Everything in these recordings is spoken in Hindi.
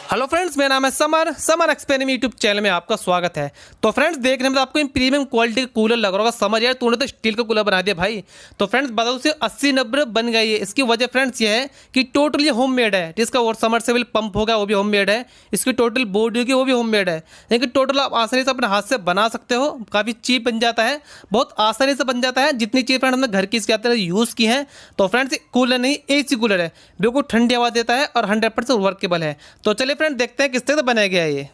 हेलो फ्रेंड्स, मेरा नाम है समर एक्सपेरिमेंट यूट्यूब चैनल में आपका स्वागत है। तो फ्रेंड्स, देखने में तो आपको प्रीमियम क्वालिटी का कूलर लग रहा होगा। समझ यार, तूने तो स्टील का कूलर बना दिया भाई। तो फ्रेंड्स, बताओ से 80-90 बन गई है। इसकी वजह फ्रेंड्स ये है कि टोटल ये होम मेड है। जिसका वो समरसेबल पंप होगा वो भी होम मेड है। इसकी टोटल बॉडी होगी वो भी होम मेड है। लेकिन टोटल आप आसानी से अपने हाथ से बना सकते हो। काफ़ी चीप बन जाता है, बहुत आसानी से बन जाता है। जितनी चीप फ्रेंड हमने घर की इसके आते यूज़ की है। तो फ्रेंड्स, कूलर नहीं, AC कूलर है। बिल्कुल ठंडी हवा देता है और 100% वर्केबल है। तो चलिए फ्रेंड, देखते हैं किस तरह बनाया गया है ये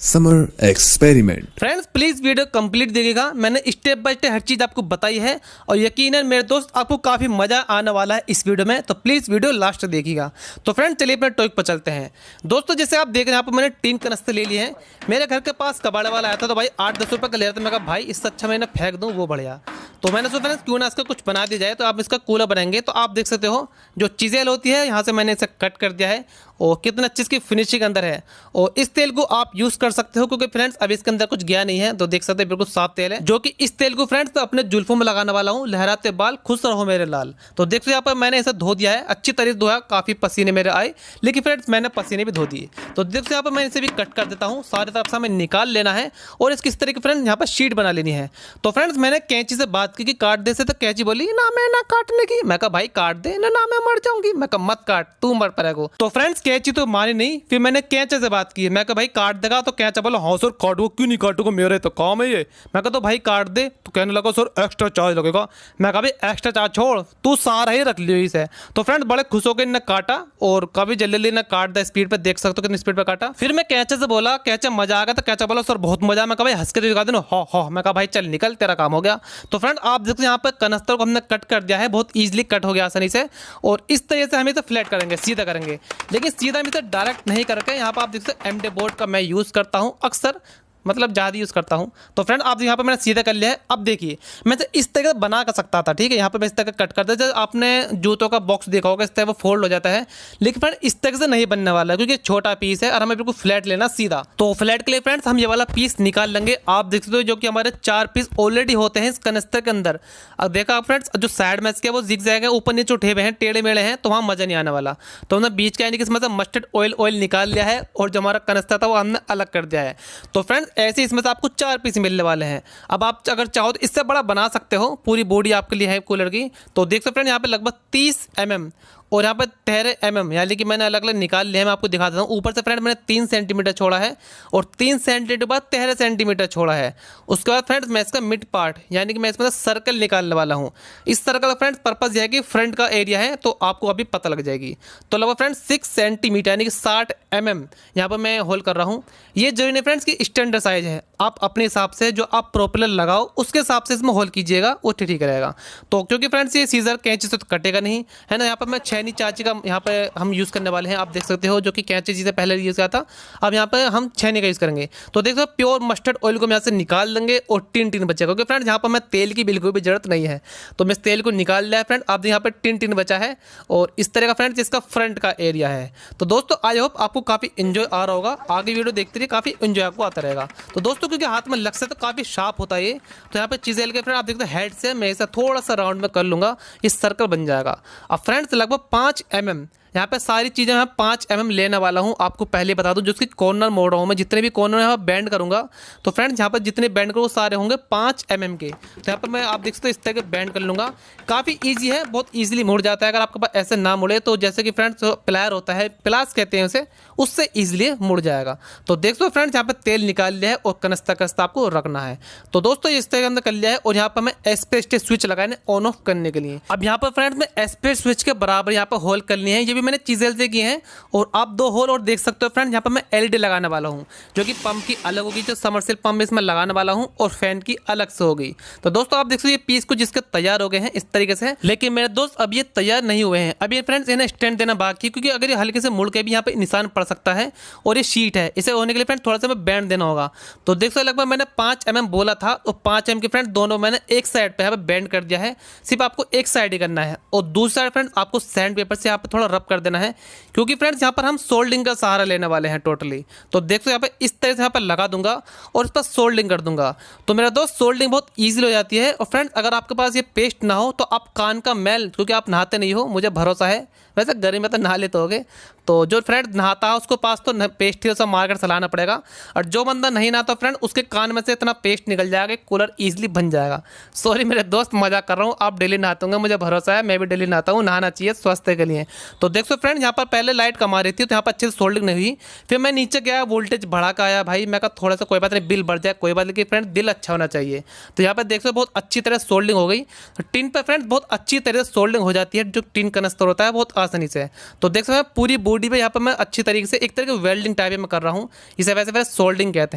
summer experiment. Friends, please video complete देखिएगा। मैंने स्टेप बाय स्टेप हर चीज़ आपको बताई है और यकीनन मेरे दोस्त आपको काफ़ी मज़ा आने वाला है इस वीडियो में। तो प्लीज़ वीडियो लास्ट देखिएगा। तो फ्रेंड्स, चलिए अपने टॉपिक पर चलते हैं। दोस्तों, जैसे आप देख रहे हैं यहाँ पर मैंने 3 कनस्तर ले लिए हैं। मेरे घर के पास कबाड़ वाला आया था तो भाई 8-10 रुपये का ले रहा था। मैं कहा भाई इससे अच्छा मैंने फेंक दूँ वो बढ़िया। तो मैंने सोचा फ्रेंड्स क्यों ना इसका कुछ बना दिया जाए। तो आप इसका कूलर बनाएंगे तो आप देख सकते हो जो चीज़ें होती है यहाँ से मैंने इसे कट कर दिया है और कितना अच्छी इसकी फिनिशिंग अंदर है। और इस तेल को आप यूज़ कर सकते हो क्योंकि फ्रेंड्स अभी इसके अंदर कुछ गया नहीं है। तो देख सकते हैं बिल्कुल साफ तेल है, जो कि इस तेल को फ्रेंड्स मैं अपने जुल्फों में लगाने वाला हूँ। लहराते बाल खुश रहो मेरे लाल। तो देख सकते यहाँ पर मैंने इसे धो दिया है, अच्छी तरह से धोया। काफ़ी पसीने मेरे आए, लेकिन फ्रेंड्स मैंने पसीने भी धो दिए। तो देख सकते यहाँ पर मैं इसे भी कट कर देता हूँ। सारी तरफ से हमें निकाल लेना है और इसकी इस तरह की फ्रेंड्स यहाँ पर शीट बना लेनी है। तो फ्रेंड्स, मैंने कैंची से बात की कि काट दे से, तो कैंची बोली ना मैं ना काटने की। मैं कहा भाई काट दे ना, मैं मर जाऊंगी। मैं कहा मत काट, तू मर पड़ेगा। तो फ्रेंड्स, कैंची तो मानी नहीं। फिर मैंने कैंचे से बात की। मैं कहा भाई काट देगा, तो कैंचा बोला हाँ सर काटूंगा, क्यों नहीं काटूंगा, मेरे तो काम है ये। मैं कहा तो भाई काट दे। तो कहने लगा सर एक्स्ट्रा चार्ज लगेगा। मैं कहा भाई एक्स्ट्रा चार्ज छोड़, तू सारा ही रख लियो इसे। तो फ्रेंड बड़े खुश होकर इन्हें काटा और कभी जल्दी जल्दी ने काट दिया। स्पीड पे देख सकते हो कितनी स्पीड पे काटा। फिर मैं कैंचे से बोला कैंचा मजा आ गया। तो कैंचा बोला सर बहुत मजा। मैं कहा भाई हंस के दिखा देना। हाँ। मैं कहा भाई चल निकल, तेरा काम हो गया। तो फ्रेंड आप देखते यहाँ पे कनस्तर को हमने कट कर दिया है, बहुत ईजिली कट हो गया आसानी से। और इस तरह से हम इसे फ्लैट करेंगे, सीधा करेंगे। लेकिन सीधा हम इसे डायरेक्ट नहीं करके यहाँ पर आप देख सकते MD बोर्ड का मैं यूज़ करता हूँ अक्सर, मतलब ज़्यादा यूज़ करता हूँ। तो फ्रेंड आप यहाँ पे मैंने सीधा कर लिया है। अब देखिए मैं तो इस तरह बना कर सकता था, ठीक है। यहाँ पे मैं इस तरह कट करता, जैसे आपने जूतों का बॉक्स देखा होगा इस तरह वो फोल्ड हो जाता है। लेकिन फ्रेंड इस तरह से नहीं बनने वाला है क्योंकि छोटा पीस है और हमें बिल्कुल फ्लैट लेना सीधा। तो फ्लैट के लिए फ्रेंड्स हम ये वाला पीस निकाल लेंगे। आप देख सकते हो जो कि हमारे 4 पीस ऑलरेडी होते हैं इस कनस्तर के अंदर। अब देखा आप फ्रेंड्स, जो साइड में इसके वो जिग जाएगा, ऊपर नीचे उठे हुए हैं, टेढ़े मेढ़े हैं, तो वहाँ मजा नहीं आने वाला। तो हमने बीच का यानी कि इसमें से मस्टर्ड ऑयल निकाल लिया है और जो हमारा कनस्तर था वो हमने अलग कर दिया है। तो फ्रेंड्स ऐसे इसमें से आपको 4 पीस मिलने वाले हैं। अब आप अगर चाहो तो इससे बड़ा बना सकते हो, पूरी बॉडी आपके लिए है कूलर की। तो देख सकते हैं यहाँ पे लगभग 30 mm और यहाँ पर 13 mm, यानी कि मैंने अलग अलग निकाल लिया है। मैं आपको दिखा देता हूँ। ऊपर से फ्रेंड मैंने 3 सेंटीमीटर छोड़ा है और 3 सेंटीमीटर बाद 13 सेंटीमीटर छोड़ा है। उसके बाद फ्रेंड्स मैं इसका मिड पार्ट यानी कि मैं इसमें सर्कल निकालने वाला हूँ। इस सर्कल का फ्रेंड्स पर्पज़ यह है कि फ्रंट का एरिया है, तो आपको अभी पता लग जाएगी। तो लगभग फ्रेंड्स 6 सेंटीमीटर यानी कि 60 mm यहाँ पर मैं होल कर रहा हूँ। ये जरूरी नहीं फ्रेंड्स की स्टैंडर्ड साइज है, आप अपने हिसाब से जो आप प्रोपेलर लगाओ उसके हिसाब से इसमें होल कीजिएगा, वो ठीक रहेगा। तो क्योंकि फ्रेंड्स ये सीजर कैंची से तो कटेगा नहीं है ना। यहाँ पर मैं छैनी चाची का यहाँ पे हम यूज़ करने वाले हैं। आप देख सकते हो जो कि कैंची चीज़ें पहले यूज़ किया था, अब यहाँ पे हम छैनी का यूज़ करेंगे। तो देख सकते हो प्योर मस्टर्ड ऑयल को हम यहाँ से निकाल देंगे और टिन बचेगा क्योंकि फ्रेंड्स यहाँ पर मैं तेल की बिल्कुल भी जरूरत नहीं है। तो मैं इस तेल को निकाल लिया है फ्रेंड। अब यहाँ पर टिन बचा है और इस तरह का फ्रेंड्स इसका फ्रंट का एरिया है। तो दोस्तों आई होप आपको काफ़ी इन्जॉय आ रहा होगा। आगे वीडियो देखते रहिए, काफ़ी इन्जॉय आपको आता रहेगा। तो दोस्तों क्योंकि हाथ में लग से तो काफ़ी शार्प होता है ये, तो यहाँ पे चीज़ें लेके फ्रेंड आप देखते हैं हेड से मैं इसे थोड़ा सा राउंड में कर लूँगा, इस सर्कल बन जाएगा। अब फ्रेंड्स लगभग 5 mm यहाँ पे सारी चीज़ें मैं 5 mm लेने वाला हूँ। आपको पहले बता दूँ, जो उसकी कॉर्नर मोड़ रहा हूँ मैं, जितने भी कॉर्नर यहाँ बैंड करूँगा तो फ्रेंड्स यहाँ पर जितने बैंड करूँ सारे होंगे 5 mm के। तो यहाँ पर मैं आप देख सकते हो इस तरह के बैंड कर लूँगा। काफ़ी ईजी है, बहुत ईजिली मुड़ जाता है। अगर आपके पास ऐसे ना मुड़े तो जैसे कि फ्रेंड्स प्लायर होता है, प्लास कहते हैं उसे, उससे ईजिली मुड़ जाएगा। तो देख सकते हो फ्रेंड्स यहाँ पर तेल निकाल लिया है और कनस्ता आपको रखना है। तो दोस्तों इस तरह के अंदर कर लिया है और यहाँ पर मैं एस्पेस्ट स्विच लगाने ऑन ऑफ करने के लिए। अब यहाँ पर फ्रेंड्स मैं एस्पेस्ट स्विच के बराबर यहाँ पर होल करनी है। ये भी मैंने चीज़ें से की हैं और आप 2 होल और देख सकते हो फ्रेंड्स। यहाँ पर मैं LED लगाने वाला हूँ जो कि पंप की अलग होगी, जो समरसेल पंप इसमें लगाने वाला हूँ, और फैन की अलग से होगी। तो दोस्तों आप देख सकते हो ये पीस कुछ जिसके तैयार हो गए हैं इस तरीके से। लेकिन मेरे दोस्त अब ये तैयार नहीं हुए हैं। अब ये फ्रेंड्स इन्हें स्टैंड देना बाकी, क्योंकि अगर ये हल्के से मुड़ के भी यहाँ पे निशान पड़ सकता है और ये शीट है, इसे होने के लिए फ्रेंड्स थोड़ा सा मैं बैंड देना होगा। तो देख सकते लगभग मैंने 5 mm बोला था, तो 5 mm के फ्रेंड्स दोनों मैंने एक साइड पे यहाँ पे बैंड कर दिया है। सिर्फ आपको एक साइड ही करना है और दूसरी साइड फ्रेंड्स आपको सैंड पेपर से यहाँ पे थोड़ा रब कर देना है, क्योंकि फ्रेंड्स यहाँ पर हम सोल्डिंग का सहारा लेने वाले हैं टोटली। तो देखो यहाँ पर इस तरह से यहाँ पर लगा दूंगा और इस पर सोल्डिंग कर दूंगा। तो मेरा दोस्त सोल्डिंग बहुत ईजिली हो जाती है। और फ्रेंड्स अगर आपके पास ये पेस्ट ना हो तो आप कान का मैल, क्योंकि आप नहाते नहीं हो, मुझे भरोसा है, वैसे गर्मी में तो नहा लेते होगे, तो जो फ्रेंड नहाता है उसको पास तो पेस्ट ही सब मारकर चलाना पड़ेगा। और जो बंदा नहीं नहाता फ्रेंड, उसके कान में से इतना पेस्ट निकल जाएगा कि कूलर ईजिली बन जाएगा। सॉरी मेरे दोस्त, मजाक कर रहा हूँ, आप डेली नहाते होंगे, मुझे भरोसा है, मैं भी डेली नहाता हूँ, नहाना चाहिए स्वास्थ्य के लिए। तो देखो फ्रेंड यहाँ पर पहले लाइट कम आ रही थी, तो यहाँ पर अच्छे से सोल्डिंग नहीं हुई। फिर मैं नीचे गया, वोल्टेज बढ़ा का आया भाई, मैं कहा थोड़ा सा कोई बात नहीं, बिल बढ़ जाए कोई बात, लेकिन फ्रेंड दिल अच्छा होना चाहिए। तो यहाँ पर देखो बहुत अच्छी तरह सोल्डिंग हो गई। तो टिन पर फ्रेंड बहुत अच्छी तरह से सोल्डिंग हो जाती है, जो टिन कनस्तर होता है बहुत आसानी से। तो देख सकते हैं पूरी बॉडी पे यहाँ पर मैं अच्छी तरीके से एक तरह की वेल्डिंग टाइप में कर रहा हूँ, इसे वैसे सोल्डिंग कहते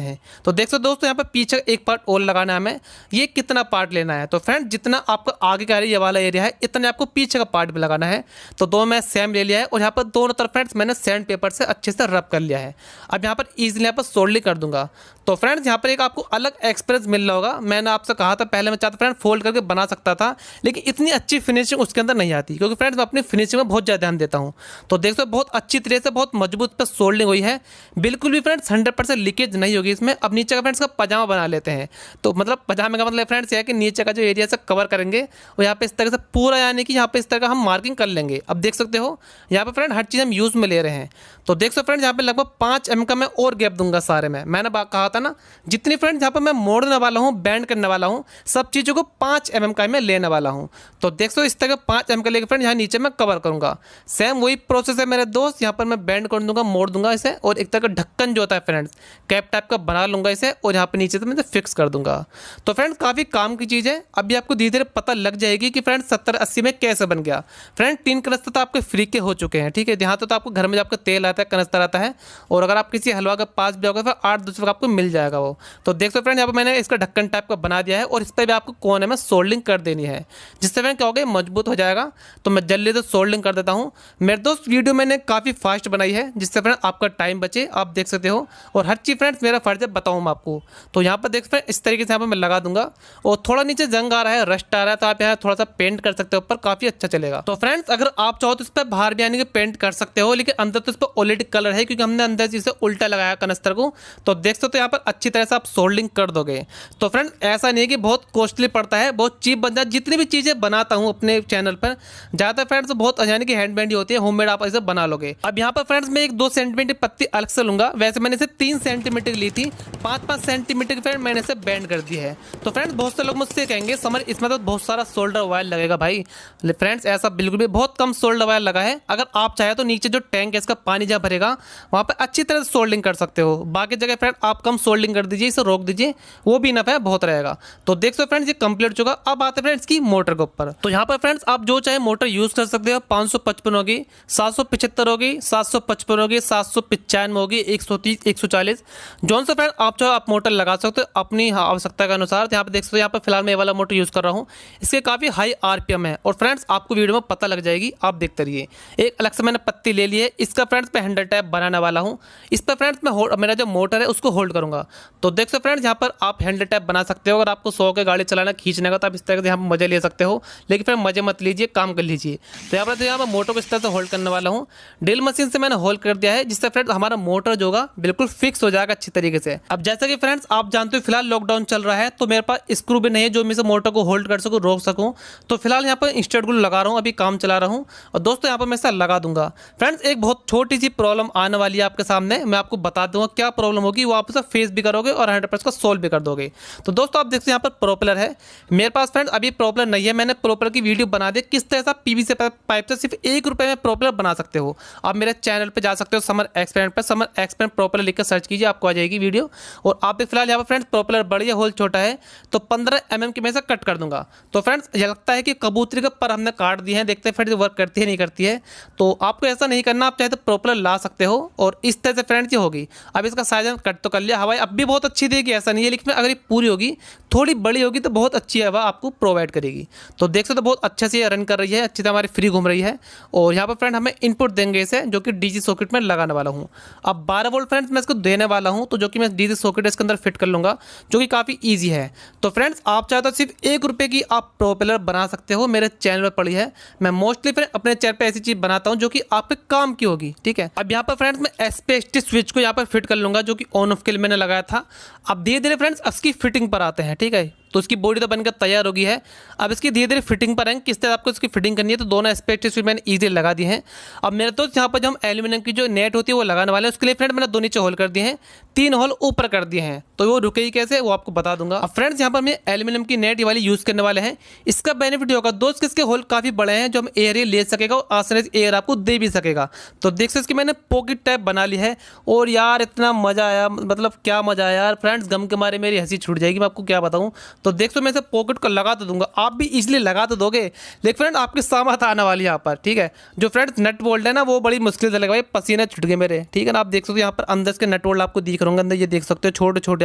हैं। तो देख सकते दोस्तों यहाँ पर पीछे एक पार्ट और लगाना है हमें। ये कितना पार्ट लेना है, तो फ्रेंड जितना आपका आगे का ये वाला एरिया है, इतने आपको पीछे का पार्ट भी लगाना है। तो दो मैं सेम ले लिया है और यहाँ पर दोनों तरफ फ्रेंड्स मैंने सैंड पेपर से अच्छे से रब कर लिया है। अब यहाँ पर ईजिली यहाँ पर सोल्डिंग कर दूंगा। तो फ्रेंड्स यहाँ पर एक आपको अलग एक्सपीरियंस मिल रहा होगा। मैंने आपसे कहा था पहले, मैं चाहता फ्रेंड फोल्ड करके बना सकता था, लेकिन इतनी अच्छी फिनिशिंग उसके अंदर नहीं आती, क्योंकि फ्रेंड्स मैं अपनी फिनिशिंग में बहुत ज़्यादा ध्यान देता हूँ। तो देख सकते बहुत अच्छी तरह से बहुत मजबूत पर सोल्डिंग हुई है, बिल्कुल भी फ्रेंड्स 100% लीकेज नहीं होगी इसमें। अब नीचे का फ्रेंड्स का पजामा बना लेते हैं। तो मतलब पजामे का मतलब फ्रेंड्स यह है कि नीचे का जो एरिया से कवर करेंगे और यहाँ पे इस तरह से पूरा, यानी कि यहाँ पे इस तरह का हम मार्किंग कर लेंगे। अब देख सकते हो यहाँ पे फ्रेंड हर चीज़ हम यूज़ में ले रहे हैं। तो देख सकते फ्रेंड्स यहाँ पे लगभग 5 mm का मैं और गैप दूंगा सारे में। मैंने कहा था ना, जितनी फ्रेंड्स यहाँ पर मैं मोड़ने वाला हूँ, बैंड करने वाला हूँ, सब चीज़ों को 5 mm का मैं लेने वाला हूँ। तो देख सकते इस तरह का 5 mm का लेकर फ्रेंड यहाँ नीचे मैं कवर करूँगा। सेम वही प्रोसेस है मेरे दोस्त, यहाँ पर मैं बैंड कर दूंगा, मोड़ दूंगा इसे, और एक तरह का ढक्कन जो होता है फ्रेंड्स कैप टाइप का बना लूंगा इसे, और यहाँ पे नीचे से मैं फिक्स कर दूंगा। तो फ्रेंड्स काफ़ी काम की चीज़ है। अभी आपको धीरे धीरे पता लग जाएगी कि फ्रेंड्स 70-80 में कैसे बन गया। फ्रेंड 3 कनस्तर तो आपके फ्री के हो चुके हैं, ठीक है। यहाँ तो आपको घर में आपका तेल आता है, कनस्तर आता है, और अगर आप किसी हलवा के पास भी जाओगे तो 8-10 का आपको मिल जाएगा वो। तो देख सकते फ्रेंड यहाँ पर मैंने इसका ढक्कन टाइप का बना दिया है, और इस पर भी आपको कोने में सोल्डिंग कर देनी है, जिससे फ्रेंड क्या हो गया, मजबूत हो जाएगा। तो मैं जल्दी से सोल्डिंग कर देता हूँ। मेरे दोस्त वीडियो मैंने काफ़ी फास्ट बनाई है, जिससे फ्रेंड आपका टाइम बचे, आप देख सकते हो। और हर चीज़ फ्रेंड्स मेरा फर्ज है बताऊँ मैं आपको। तो यहाँ पर देख फ्रेंड इस तरीके से यहाँ पर मैं लगा दूंगा, और थोड़ा नीचे जंग आ रहा है, रस्ट आ रहा है, तो आप यहाँ थोड़ा सा पेंट कर सकते हो ऊपर, काफ़ी अच्छा चलेगा। तो फ्रेंड्स अगर आप चाहो तो इस पर बाहर भी आने के पेंट कर सकते हो, लेकिन अंदर तो इस पर ऑलरेडी कलर है, क्योंकि हमने अंदर से इसे उल्टा लगाया कनस्तर को। तो देख सकते हो यहाँ पर अच्छी तरह से आप सोल्डिंग कर दोगे। तो फ्रेंड ऐसा नहीं है कि बहुत कॉस्टली पड़ता है, बहुत चीप बन जाए। जितनी भी चीज़ें बनाता हूँ अपने चैनल पर, ज़्यादातर फ्रेंड्स बहुत यानी कि हैंडमेड ही होती है, होममेड आप इसे बना लोगे। अब यहाँ पर फ्रेंड्स मैं 1-2 सेंटीमीटर पत्ती अलग से लूंगा। वैसे मैंने इसे 3 सेंटीमीटर ली थी, 5-5 सेंटीमीटर फ्रेंड मैंने इसे बैंड कर दी है। तो फ्रेंड्स बहुत से लोग मुझसे कहेंगे समर इसमें तो बहुत सारा सोल्डर वायर लगेगा भाई। फ्रेंड्स ऐसा बिल्कुल भी, बहुत कम सोल्डर वायर लगा है। अगर आप चाहे तो नीचे जो टैंक है इसका पानी जब भरेगा वहाँ पर अच्छी तरह से सोल्डिंग कर सकते हो। बाकी जगह फ्रेंड आप कम सोल्डिंग कर दीजिए, इसे रोक दीजिए, वो भी इनफ है, बहुत रहेगा। तो देख सकते फ्रेंड्स ये कंप्लीट चुका। अब आते हैं फ्रेंड्स की मोटर के ऊपर। तो यहाँ पर फ्रेंड्स आप जो चाहे मोटर यूज कर सकते हो। 555 होगी, 775 होगी, 755 होगी, 795 होगी, 130, 140, जौन सा फ्रेंड आप चाहो आप मोटर लगा सकते हो अपनी आवश्यकता के अनुसार। यहाँ पे देख सकते हो, यहाँ पर फिलहाल मैं ये वाला मोटर यूज कर रहा हूँ। इसके काफी हाई RPM है, और फ्रेंड्स आपको वीडियो में पता लग जाएगी, आप देखते रहिए। एक अलग से मैंने पत्ती ले ली है, इसका फ्रेंड्स मैं हैंडल टाइप बनाने वाला हूँ। इस पर फ्रेंड्स मैं मेरा जो मोटर है उसको होल्ड करूंगा। तो देख सकते फ्रेंड्स यहाँ पर आप हैंडल टाइप बना सकते हो। अगर आपको 100 के गाड़ी चलाना खींचने का, तो आप इस तरह से यहाँ पर मजे ले सकते हो, लेकिन फिर मजे मत लीजिए, काम कर लीजिए। तो यहाँ पर मोटर को इस तरह से होल्ड करने वाला हूँ। ड्रिल मशीन से मैंने होल्ड कर दिया है, जिससे फ्रेंड्स हमारा मोटर जो होगा बिल्कुल फिक्स हो जाएगा अच्छी तरीके से। अब जैसा कि फ्रेंड्स आप जानते हो फिलहाल लॉकडाउन चल रहा है, तो मेरे पास स्क्रू भी नहीं है जो मैं इसे मोटर को होल्ड कर सकूँ, रोक सकूँ। तो फिलहाल यहाँ पर इंस्टेंट ग्लू लगा रहा हूँ, अभी काम चला रहा हूँ। और दोस्तों यहाँ पर मैं इसे लगा दूंगा। फ्रेंड्स एक बहुत छोटी सी प्रॉब्लम आने वाली है आपके सामने, मैं आपको बता दूंगा क्या प्रॉब्लम होगी, वो आप उसे फेस भी करोगे और 100% को सोल्व भी कर दोगे। तो दोस्तों आप देखते हैं यहाँ पर प्रोपेलर है मेरे पास फ्रेंड्स, अभी प्रोपेलर नहीं है। मैंने प्रोपेलर की वीडियो बना दी किस तरह से PVC पाइप से सिर्फ 1 रुपये में प्रोपेलर बना सकते हो। आप मेरे चैनल पे जा सकते हो, समर एक्सपेरिमेंट पर, समर एक्सपेरिमेंट प्रोपेलर लिखकर सर्च कीजिए, आपको आ जाएगी वीडियो। और आप भी फिलहाल यहाँ पर फ्रेंड्स प्रोपेलर बड़ी है, होल छोटा है, तो 15 mm की मैं से कट कर दूंगा। तो फ्रेंड्स ये लगता है कि कबूतरी के पर हमने काट दिए हैं, देखते हैं फ्रेंड्स वर्क करती है नहीं करती है। तो आपको ऐसा नहीं करना, आप चाहे तो प्रोपेलर ला सकते हो, और इस तरह से फ्रेंड्स ये होगी। अब इसका साइज कट तो कर लिया, हवा अब भी बहुत अच्छी देगी, ऐसा नहीं है, लेकिन अगर ये पूरी होगी, थोड़ी बड़ी होगी तो बहुत अच्छी हवा आपको प्रोवाइड करेगी। तो देख सकते हो बहुत अच्छे से ये रन कर रही है, अच्छी तरह हमारी फ्री घूम रही है। और यहाँ पर फ्रेंड हमें इनपुट देंगे इसे, जो कि डीसी सॉकेट में लगाने वाला हूँ। अब 12 वोल्ट फ्रेंड्स मैं इसको देने वाला हूँ, तो जो कि मैं डीसी सॉकेट इसके अंदर फिट कर लूँगा, जो कि काफ़ी ईजी है। तो फ्रेंड्स आप चाहे तो सिर्फ 1 रुपये की आप प्रोपेलर बना सकते हो, मेरे चैनल पर पड़ी है। मैं मोस्टली फ्रेंड अपने चैनल पर ऐसी चीज़ बनाता हूँ जो कि आपके काम की होगी, ठीक है। अब यहाँ पर फ्रेंड्स मैं एसपीएसटी स्विच को यहाँ पर फिट कर लूँगा, जो कि ऑन ऑफ के लिए मैंने लगाया था। अब धीरे धीरे फ्रेंड्स इसकी फिटिंग पर आते हैं, ठीक है। तो इसकी बॉडी तो बनकर तैयार होगी है। अब इसकी धीरे धीरे फिटिंग पर आएंगे, किस तरह आपको इसकी फिटिंग करनी है। तो दोनों एस्पेक्ट स्विच मैंने इजीली लगा दी हैं। अब मेरे दोस्त यहाँ पर जो हम एल्यूमिनियम की जो नेट होती है वो लगाने वाले हैं, उसके लिए फ्रेंड मैंने 2 नीचे होल कर दिए हैं, 3 होल ऊपर कर दिए हैं। तो वो रुकेगी कैसे वो आपको बता दूंगा। अब फ्रेंड्स यहाँ पर मैं एल्यूमिनियम की नेट वाली यूज़ करने वाले हैं। इसका बेनिफिट होगा दोस्त कि इसके होल काफ़ी बड़े हैं, जो हम एयर ले सकेगा और आसानी से एयर आपको दे भी सकेगा। तो देख सकते इसकी मैंने पॉकेट टाइप बना ली है। और यार इतना मज़ा आया, मतलब क्या मज़ा आया यार फ्रेंड्स, गम के मारे मेरी हंसी छूट जाएगी, मैं आपको क्या बताऊँ। तो देख सो मैं इसे पॉकेट को लगा तो दूंगा, आप भी इजीली लगा तो दोगे, लेकिन फ्रेंड आपकी सामत आने वाली है यहाँ पर, ठीक है। जो फ्रेंड्स नट बोल्ट है ना वो बड़ी मुश्किल से लगा, भाई पसीने छुट गए मेरे, ठीक है ना। आप देख सकते हो यहाँ पर अंदर के नट बोल्ट आपको दिख रहे होंगे, अंदर ये देख सकते हो छोटे छोटे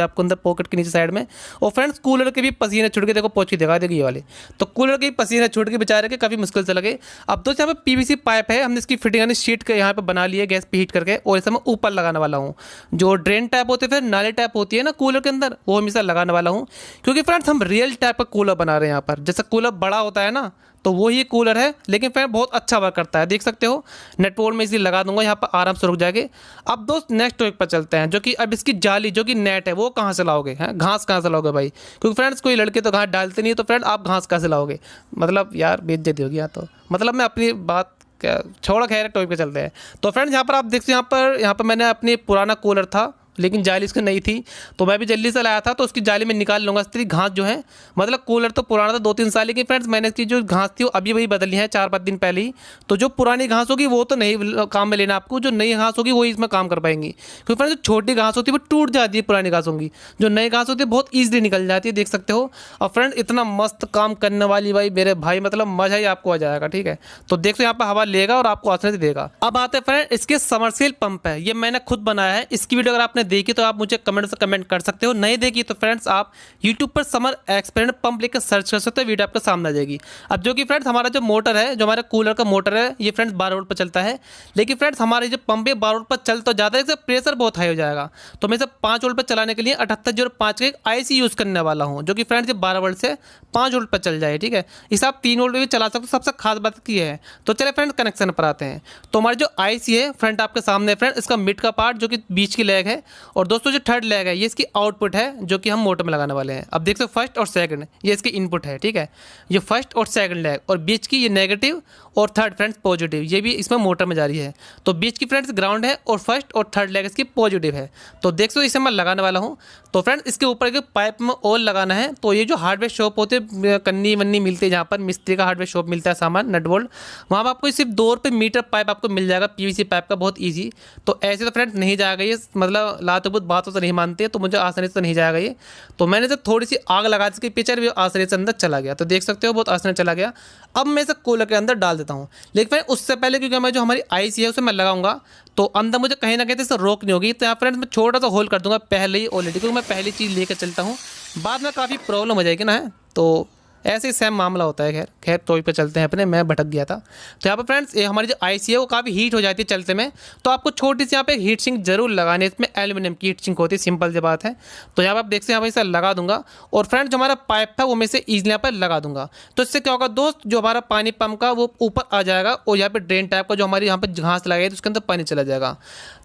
आपको अंदर पॉकेट के नीचे साइड में। और फ्रेंड्स कूलर के भी पसीने छुट गए, देखो पोंछ के दिखा देगी ये वाले। तो कूलर के पसीने छुट के बेचारे के काफ़ी मुश्किल से लगे। अब दोस्त यहाँ पर पीवीसी पाइप है, हमने इसकी फिटिंग यानी शीट के यहाँ पर बना ली है गैस पे हीट करके, और इसे मैं ऊपर लगाने वाला हूँ। जो ड्रेन टैप होते हैं फिर नाले टैप होती है ना कूलर के अंदर, वो हमेशा लगाने वाला हूँ, क्योंकि फ्रेंड्स हम रियल टाइप का कूलर बना रहे हैं यहाँ पर। जैसा कूलर बड़ा होता है ना, तो वो ही कूलर है, लेकिन फ्रेंड बहुत अच्छा वर्क करता है, देख सकते हो। नेट बोल्ट में इसी लगा दूंगा, यहाँ पर आराम से रुक जाएंगे। अब दोस्त नेक्स्ट टॉपिक पर चलते हैं, जो कि अब इसकी जाली जो कि नेट है वो कहाँ से लाओगे, हैं घास कहाँ से लाओगे भाई, क्योंकि फ्रेंड्स कोई लड़के तो घास डालते नहीं है, तो फ्रेंड आप घास कहाँ से लाओगे, मतलब यार बेइज्जती होगी। तो मतलब मैं अपनी बात छोड़ खैर टॉपिक पे चलते हैं। तो फ्रेंड्स यहाँ पर आप देखते हैं, यहाँ पर मैंने अपनी पुराना कूलर था, लेकिन जाली इसकी नहीं थी, तो मैं भी जल्दी से लाया था, तो उसकी जाली में निकाल लूँगा। इस घास जो है, मतलब कूलर तो पुराना था 2-3 साल, लेकिन फ्रेंड्स मैंने इसकी जो घास थी वो अभी वही बदली है 4-5 दिन पहले ही। तो जो पुरानी घास होगी वो तो नहीं काम में लेना आपको, जो नई घास होगी वही इसमें काम कर पाएंगी, क्योंकि फ्रेंड्स जो छोटी घास होती है वो टूट जाती है, पुरानी घास होगी, जो नई घास होती है बहुत ईजिली निकल जाती है, देख सकते हो। और फ्रेंड इतना मस्त काम करने वाली भाई मेरे भाई, मतलब मज़ा ही आपको आ जाएगा, ठीक है। तो देखो यहाँ पर हवा लेगा और आपको आसानी से देगा। अब आते हैं फ्रेंड इसके समरसेल पंप है, ये मैंने खुद बनाया है। इसकी वीडियो अगर आपने देखी तो आप मुझे कमेंट कर सकते हो, नहीं देखी तो फ्रेंड्स आप YouTube पर समर एक्सपेरिमेंट पंप लेकर सर्च कर सकते हो, वीडियो आपके सामने आ जाएगी। अब जो कि फ्रेंड्स हमारा जो मोटर है, जो हमारा कूलर का मोटर है, ये फ्रेंड्स 12 वोल्ट पर चलता है, लेकिन फ्रेंड्स हमारे जो पंप है 12 वोल्ट पर चल तो ज़्यादा है, इसका प्रेशर बहुत हाई हो जाएगा। तो मैं इसे 5 वोल्ट पर चलाने के लिए 7805 का एक IC यूज़ करने वाला हूँ, जो कि फ्रेंड्स ये 12 वोल्ट से 5 वोल्ट पर चल जाए, ठीक है। इसे आप 3 वोल्ट पर भी चला सकते हो, सबसे खास बात की है। तो चले फ्रेंड कनेक्शन पर आते हैं। तो हमारी जो IC है फ्रंट आपके सामने फ्रेंड, इसका मिड का पार्ट जो कि बीच की लेग है, और दोस्तों जो थर्ड लेग है ये इसकी आउटपुट है, जो कि हम मोटर में लगाने वाले हैं। अब देख सकते फर्स्ट और सेकंड ये इसकी इनपुट है, ठीक है। ये फर्स्ट और सेकंड लेग, और बीच की ये नेगेटिव और थर्ड फ्रेंड्स पॉजिटिव, ये भी इसमें मोटर में जा रही है। तो बीच की फ्रेंड्स ग्राउंड है और फर्स्ट और थर्ड लेग इसकी पॉजिटिव है। तो देख सकते इसे मैं लगाने वाला हूँ। तो फ्रेंड्स इसके ऊपर एक पाइप में ऑयल लगाना है। तो ये जो हार्डवेयर शॉप होते हैं, कन्नी वन्नी मिलती है, जहाँ पर मिस्त्री का हार्डवेयर शॉप मिलता है सामान नट बोल्ट, वहाँ पर आपको सिर्फ 2 रुपये मीटर पाइप आपको मिल जाएगा, PVC पाइप का, बहुत ईजी। तो ऐसे तो फ्रेंड्स नहीं जाएगा ये, मतलब लाते बुत बातों से नहीं मानते, तो मुझे आसानी से नहीं जाएगा ये। तो मैंने जब थोड़ी सी आग लगा दी, इसकी पिक्चर भी आसानी से अंदर चला गया, तो देख सकते हो बहुत आसानी चला गया। अब मैं इसे कूलर के अंदर डाल देता हूँ, लेकिन उससे पहले क्योंकि मैं जो हमारी IC है उसे मैं लगाऊंगा, तो अंदर मुझे कहीं ना कहीं इससे रोक नहीं होगी। तो यहाँ फ्रेंड्स मैं छोटा सा होल कर दूंगा पहले ही ऑलरेडी, क्योंकि मैं पहली चीज़ लेकर चलता हूँ, बाद में काफ़ी प्रॉब्लम हो जाएगी ना, है तो ऐसे ही सेम मामला होता है। खैर टॉपिक पे चलते हैं अपने, मैं भटक गया था। तो यहाँ पर फ्रेंड्स ये हमारी जो IC है वो काफ़ी हीट हो जाती है चलते में, तो आपको छोटी सी यहाँ पे हीट सिंक जरूर लगानी है। इसमें एल्यूमिनियम की हीट सिंक होती है, सिंपल सी बात है। तो यहाँ पर आप देखते हैं यहाँ पर इसे लगा दूंगा, और फ्रेंड्स जो हमारा पाइप था वो मैं इसे ईजिली यहाँ पर लगा दूंगा। तो इससे क्या होगा दोस्त, जो हमारा पानी पंप का वो ऊपर आ जाएगा, और यहाँ पर ड्रेन टाइप का जो हमारी यहाँ पर घास लगाई तो उसके अंदर पानी चला जाएगा।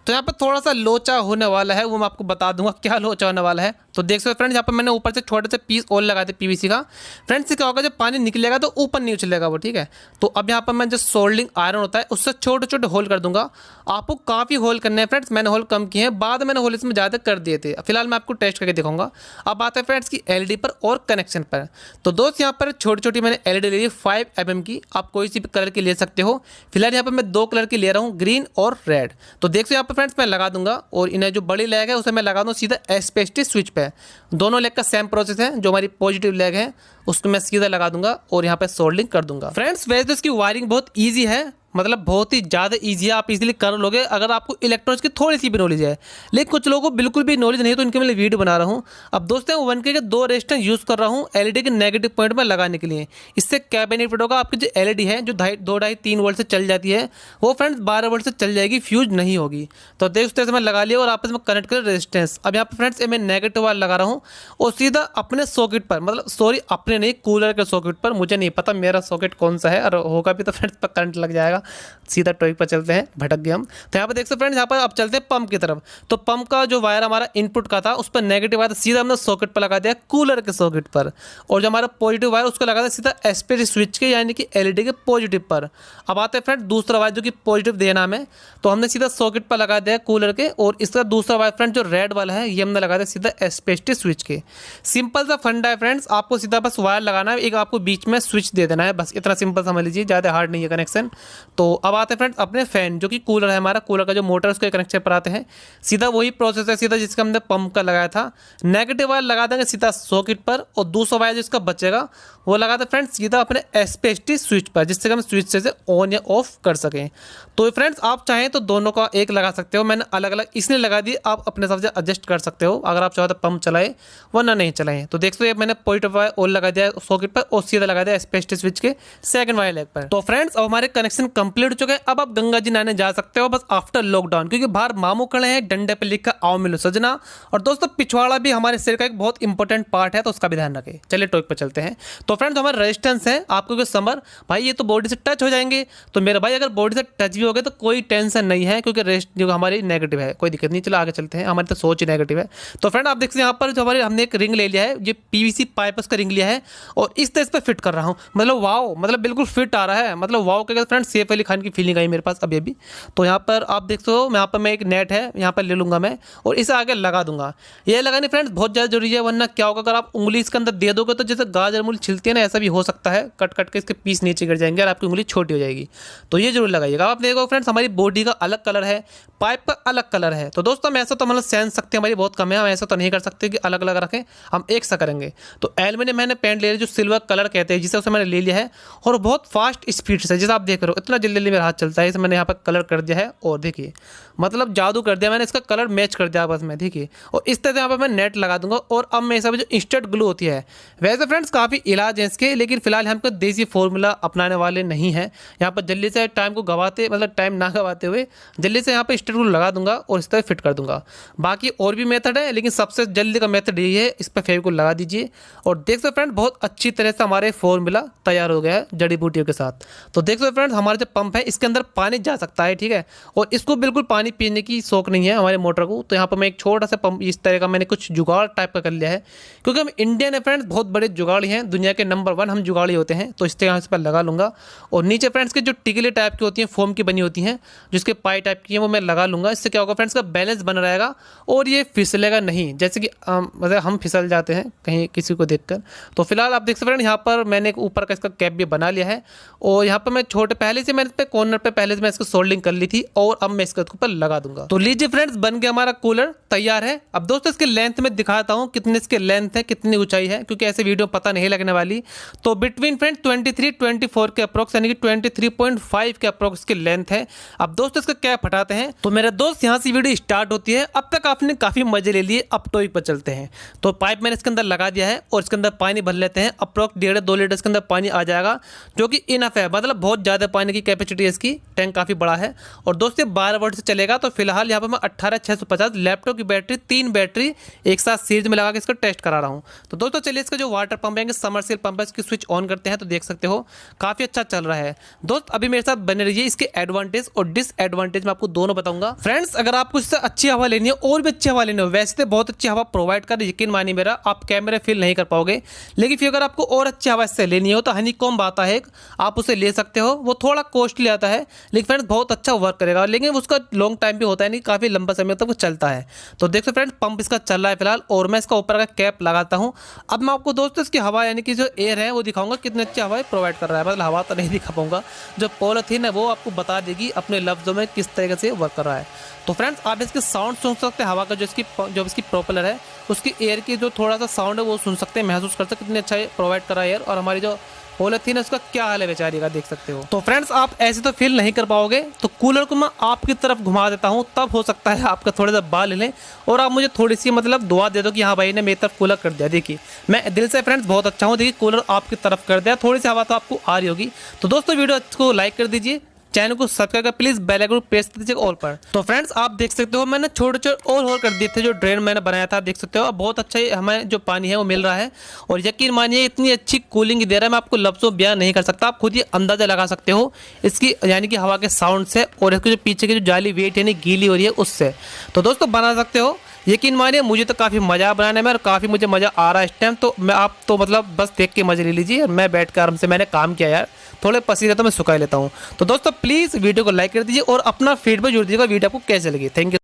तो यहाँ पर थोड़ा सा लोचा होने वाला है, वो मैं आपको बता दूंगा क्या लोचा होने वाला है। तो देख सकते फ्रेंड्स यहाँ पर मैंने ऊपर से छोटे से पीस और लगा दिए PVC का। फ्रेंड्स क्या होगा, जब पानी निकलेगा तो ऊपर नहीं उछलेगा वो, ठीक है। तो अब यहाँ पर मैं जो सोल्डिंग आयरन होता है उससे छोटे छोटे होल कर दूंगा। आपको काफ़ी होल करने हैं फ्रेंड्स, मैंने होल कम किए हैं, बाद मैंने होल इसमें ज़्यादा कर दिए थे। फिलहाल मैं आपको टेस्ट करके दिखाऊंगा। अब आता है फ्रेंड्स की LED पर और कनेक्शन पर। तो दोस्त यहाँ पर छोटी छोटी मैंने LED ले ली 5 mm की, आप कोई सी भी कलर की ले सकते हो। फिलहाल यहाँ पर मैं 2 कलर की ले रहा हूँ, ग्रीन और रेड। तो देख सकते यहाँ पर फ्रेंड्स मैं लगा दूंगा, और इन्हें जो बड़ी लेग है उसे मैं लगा दूँ सीधा SPST स्विच पे। दोनों लेग का सेम प्रोसेस है, जो हमारी पॉजिटिव लेग है उसको मैं सीधा लगा दूंगा और यहाँ पे सोल्डिंग कर दूंगा। फ्रेंड्स वैसे तो इसकी वायरिंग बहुत इजी है, मतलब बहुत ही ज़्यादा ईजी है, आप इजीली कर लोगे अगर आपको इलेक्ट्रॉनिक्स की थोड़ी सी भी नॉलेज है। लेकिन कुछ लोगों को बिल्कुल भी नॉलेज नहीं है, तो इनके मैं वीडियो बना रहा हूँ। अब दोस्तों 1K के 2 रेजिस्टेंस यूज़ कर रहा हूँ एलईडी के नेगेटिव पॉइंट में लगाने के लिए। इससे क्या बेनिफिट होगा, आपकी जो एलईडी है जो 2.5-3 वोल्ट से चल जाती है, वो फ्रेंड्स 12 वोल्ट से चल जाएगी, फ्यूज नहीं होगी। तो देख सकते मैं लगा लिया और आपस में कनेक्ट कर रेजिस्टेंस। अब यहाँ पर फ्रेंड्स मैं नेगेटिव वाला लगा रहा हूँ और सीधा अपने सॉकेट पर, मतलब सॉरी अपने नहीं, कूलर के सॉकेट पर। मुझे नहीं पता मेरा सॉकेट कौन सा है, और होगा भी तो फ्रेंड्स पर करंट लग जाएगा। सीधा टॉपिक पर चलते हैं, भटक गए हम। तो यहाँ पर देख सकते फ्रेंड्स, यहाँ पर अब चलते हैं पंप की तरफ। तो पंप का जो वायर हमारा इनपुट का था उस पर नेगेटिव आया, तो सीधा हमने सॉकेट पर लगा दिया कूलर के सॉकेट पर। और जो हमारा पॉजिटिव वायर उसको लगा दिया सीधा एसपीएस स्विच के, यानी कि एलईडी के पॉजिटिव पर। अब आते हैं फ्रेंड दूसरा वायर जो कि पॉजिटिव देना हमें, तो हमने सीधा सॉकेट पर लगा दिया कूलर के। और इसका दूसरा वायर फ्रेंड जो रेड वाला है ये हमने लगा दिया सीधा एसपीएस स्विच के। सिंपल सा फंडा है फ्रेंड्स, आपको सीधा बस वायर लगाना है, एक आपको बीच में स्विच दे देना है, बस इतना सिंपल समझ लीजिए, ज़्यादा हार्ड नहीं है कनेक्शन। तो अब आते हैं फ्रेंड्स अपने फैन जो कि कूलर है हमारा, कूलर का जो मोटर उसके कनेक्शन पर आते हैं। सीधा वही प्रोसेस है सीधा जिसका हमने पंप का लगाया था। नेगेटिव वायर लगा देंगे सीधा सॉकेट पर, और दूसरा वायर जिसका बचेगा वो लगा दे फ्रेंड्स सीधा अपने एसपीएस स्विच पर, जिससे हम स्विच से ऑन या ऑफ कर सकें। तो फ्रेंड्स आप चाहें तो दोनों का एक लगा सकते हो, मैंने अलग अलग इसलिए लगा दी, आप अपने हिसाब से एडजस्ट कर सकते हो। अगर आप चाहो तो पंप चलाए वरना नहीं चलाएं। तो देख सकते मैंने पॉजिटिव वायर और लगा दिया सॉकेट पर और सीधा लगा दिया एसपीएस स्विच के सेकंड वायर लेग पर। तो फ्रेंड्स अब हमारे कनेक्शन कंप्लीट हो चुके हैं। अब आप गंगा जी नहाने जा सकते हो, बस आफ्टर लॉकडाउन, क्योंकि बाहर मामू खड़े हैं डंडे पे लिखा आओ मिलो सजना। और दोस्तों पिछवाड़ा भी हमारे शरीर का एक बहुत इंपॉर्टेंट पार्ट है, तो उसका भी ध्यान रखें। चलिए टॉपिक पर चलते हैं। तो फ्रेंड्स हमारे रेजिस्टेंस है, आपको कोई समर भाई ये तो बॉडी से टच हो जाएंगे, तो मेरे भाई अगर बॉडी से टच भी हो गए तो कोई टेंशन नहीं है, क्योंकि रेस्ट जो हमारी नेगेटिव है, कोई दिक्कत नहीं। चलो आगे चलते हैं, हमारी तो सोच ही नेगेटिव है। तो फ्रेंड आप देख सकते हैं यहाँ पर जो हमारे हमने एक रिंग ले लिया है, ये पीवीसी पाइप का रिंग लिया है और इस तरह पे फिट कर रहा हूँ। मतलब वाओ, मतलब बिल्कुल फिट आ रहा है, मतलब वाओ के फ्रेंड सैफ अली खान की फीलिंग आई मेरे पास अभी अभी। तो यहाँ पर आप देख सकते हो, यहाँ पर मैं एक नेट है यहाँ पर ले लूँगा मैं और इसे आगे लगा दूंगा। ये लगानी फ्रेंड्स बहुत ज़्यादा जरूरी है, वरना क्या होगा अगर आप उंगली इसके अंदर दे दोगे तो जैसे गाजर मूली छिलती है ना, ऐसा भी हो सकता है, कट कट के इसके पीस नीचे गिर जाएंगे और आपकी उंगली छोटी हो जाएगी। तो ये जरूर लगाइएगा। आप देखो फ्रेंड्स हमारी बॉडी का अलग कलर है, पाइप का अलग कलर है। तो दोस्तों हम ऐसा तो मतलब सेंस सकते हैं, हमारी बहुत कम है, हम ऐसा तो नहीं कर सकते कि अलग अलग रखें, हम एक सा करेंगे। तो एल्यूमिनियम मैंने पेंट ले लिया जो सिल्वर कलर कहते हैं, जिसे उसे मैंने ले लिया है और बहुत फास्ट स्पीड से, जैसे आप देख रहे हो इतना जल्दी जल्दी मेरा हाथ चलता है। इसे मैंने यहाँ पर कलर कर दिया है और देखिए मतलब जादू कर दिया मैंने, इसका कलर मैच कर दिया बस में, देखिए। और इस तरह से यहाँ पर मैं नेट लगा दूंगा। और अब मैं सब जो इंस्टेंट ग्लू होती है, वैसे फ्रेंड्स काफ़ी इलाज है इसके, लेकिन फिलहाल हम को देसी फॉर्मूला अपनाने वाले नहीं हैं। यहाँ पर जल्दी से टाइम को गवाते, मतलब टाइम ना गवाते हुए जल्दी से यहाँ पर इंस्टेंट ग्लू लगा दूंगा और इस तरह फिट कर दूंगा। बाकी और भी मेथड है, लेकिन सबसे जल्दी का मेथड यही है, इस पर फेविकोल लगा दीजिए और देख सकते फ्रेंड बहुत अच्छी तरह से हमारे फॉर्मूला तैयार हो गया है जड़ी बूटियों के साथ। तो देख सकते फ्रेंड्स हमारा जो पंप है इसके अंदर पानी जा सकता है, ठीक है, और इसको बिल्कुल पानी पीने की शौक नहीं है हमारे मोटर को। तो यहाँ पर मैं एक छोटा सा पंप इस तरह का मैंने कुछ जुगाड़ टाइप का कर लिया है, क्योंकि हम इंडियन है फ्रेंड्स, बहुत बड़े जुगाड़ी हैं, दुनिया के नंबर 1 हम जुगाड़ी होते हैं। तो इस तरह इस पर लगा लूँगा और नीचे फ्रेंड्स के जो टिकले टाइप की होती हैं, फोम की बनी होती हैं, जिसके पाई टाइप की है, वो मैं लगा लूँगा। इससे क्या होगा फ्रेंड्स का बैलेंस बना रहेगा और ये फिसलेगा नहीं, जैसे कि मतलब हम फिसल जाते हैं कहीं किसी को देखकर। तो फिलहाल आप देख सकते हैं यहाँ पर मैंने एक ऊपर का इसका कैप भी बना लिया है और यहाँ पर मैं छोटे पहले से मैंने कॉर्नर पे पहले से मैं इसको सोल्डिंग कर ली थी और अब मैं इसके ऊपर लगा दूंगा। तो लीजिए फ्रेंड्स बन गया हमारा कूलर तैयार है। अब दोस्तों इसके लेंथ में दिखाता हूँ कितने इसके लेंथ है, कितनी ऊंचाई है, क्योंकि ऐसे वीडियो पता नहीं लगने वाली। तो बिटवीन फ्रेंड्स 23-24 के अप्रोक्स, यानी कि 23.5 के अप्रोक्स की लेंथ है। अब दोस्तों इसका कैप हटाते हैं। तो मेरे दोस्त यहाँ से वीडियो स्टार्ट होती है। अब तक आपने काफी मजे ले लिए, अब टॉपिक पर चलते हैं। तो पाइप मैंने इसके अंदर लगा दिया है और इसके अंदर पानी भर लेते हैं। अप्रोक्स 1.5-2 लीटर इसके अंदर पानी आ जाएगा, जो कि इनफ है, मतलब बहुत ज़्यादा पानी की कैपेसिटी है इसकी, टैंक काफ़ी बड़ा है। और दोस्तों 12 वोल्ट से चलेगा। तो फिलहाल यहाँ पर मैं 18650 लैपटॉप की बैटरी 3 बैटरी एक साथ सीरीज में लगा के इसका टेस्ट करा रहा हूँ। तो दोस्तों चलिए इसका जो वाटर पंप है, समरसेल पंप है, इसकी स्विच ऑन करते हैं। तो देख सकते हो काफ़ी अच्छा चल रहा है। दोस्त अभी मेरे साथ बने रहिए, इसके एडवांटेज और डिसएडवांटेज मैं आपको दोनों बताऊंगा। फ्रेंड्स अगर आपको इससे अच्छी हवा लेनी है और भी अच्छी हवा लेनी है, वैसे तो बहुत अच्छी हवा प्रोवाइड कर, यकीन मानिए मेरा, आप कैमरे फील नहीं कर पाओगे, लेकिन फिर अगर आपको और अच्छी हवा इससे लेनी हो तो हनीकॉम्ब आता है, आप उसे ले सकते हो। वो थोड़ा कॉस्टली आता है, लेकिन फ्रेंड्स बहुत अच्छा वर्क करेगा, लेकिन उसका लॉन्ग टाइम भी होता है, नहीं काफ़ी लंबा समय तक वो चलता है। तो देखो फ्रेंड्स पंप इसका चल रहा है फिलहाल और मैं इसका ऊपर का कैप लगाता हूँ। अब मैं आपको दोस्तों इसकी हवा यानी कि जो एयर है वो दिखाऊंगा कितनी अच्छी हवा प्रोवाइड कर रहा है। मतलब हवा तो नहीं दिखा पाऊंगा, जो पॉलिथीन है वो आपको बता देगी अपने लफ्जों में किस तरीके से वर्क कर रहा है। तो फ्रेंड्स आप इसके साउंड सुन सकते हैं, हवा का जो इसकी प्रोपेलर है उसकी एयर की जो थोड़ा सा साउंड है वो सुन सकते हैं, महसूस कर सकते हैं कितनी अच्छा प्रोवाइड कर रहा है एयर। और हमारी जो पॉलीथीन उसका क्या हाल है बेचारी का, देख सकते हो। तो फ्रेंड्स आप ऐसे तो फील नहीं कर पाओगे, तो कूलर को मैं आपकी तरफ घुमा देता हूँ, तब हो सकता है आपका थोड़ा सा बाल लें और आप मुझे थोड़ी सी मतलब दुआ दे दो कि हाँ भाई ने मेरी तरफ कूलर कर दिया। देखिए मैं दिल से फ्रेंड्स बहुत अच्छा हूँ, देखिए कूलर आपकी तरफ कर दिया, थोड़ी सी हवा तो आपको आ रही होगी। तो दोस्तों वीडियो को लाइक कर दीजिए, चैनल को सब्सक्राइब कर प्लीज बेल आइकन प्रेस कर दीजिए ऑल पर। तो फ्रेंड्स आप देख सकते हो मैंने छोटे छोटे और होल कर दिए थे, जो ड्रेन मैंने बनाया था, देख सकते हो। अब बहुत अच्छा हमें जो पानी है वो मिल रहा है और यकीन मानिए इतनी अच्छी कूलिंग दे रहा है, मैं आपको लफ्ज़ों बयान नहीं कर सकता। आप खुद ही अंदाजा लगा सकते हो इसकी यानी कि हवा के साउंड से और इसके जो पीछे की जो जाली वेट यानी गीली हो रही है उससे। तो दोस्तों बना सकते हो, यकीन मानिए मुझे तो काफ़ी मज़ा बनाने में और काफ़ी मुझे मज़ा आ रहा है इस टाइम। तो मैं आप तो मतलब बस देख के मज़े ले लीजिए, मैं बैठ कर आराम से मैंने काम किया यार, थोड़े पसीने तो मैं सुखा लेता हूँ। तो दोस्तों प्लीज़ वीडियो को लाइक कर दीजिए और अपना फीडबैक जरूर दीजिएगा वीडियो आपको कैसे लगी। Thank you.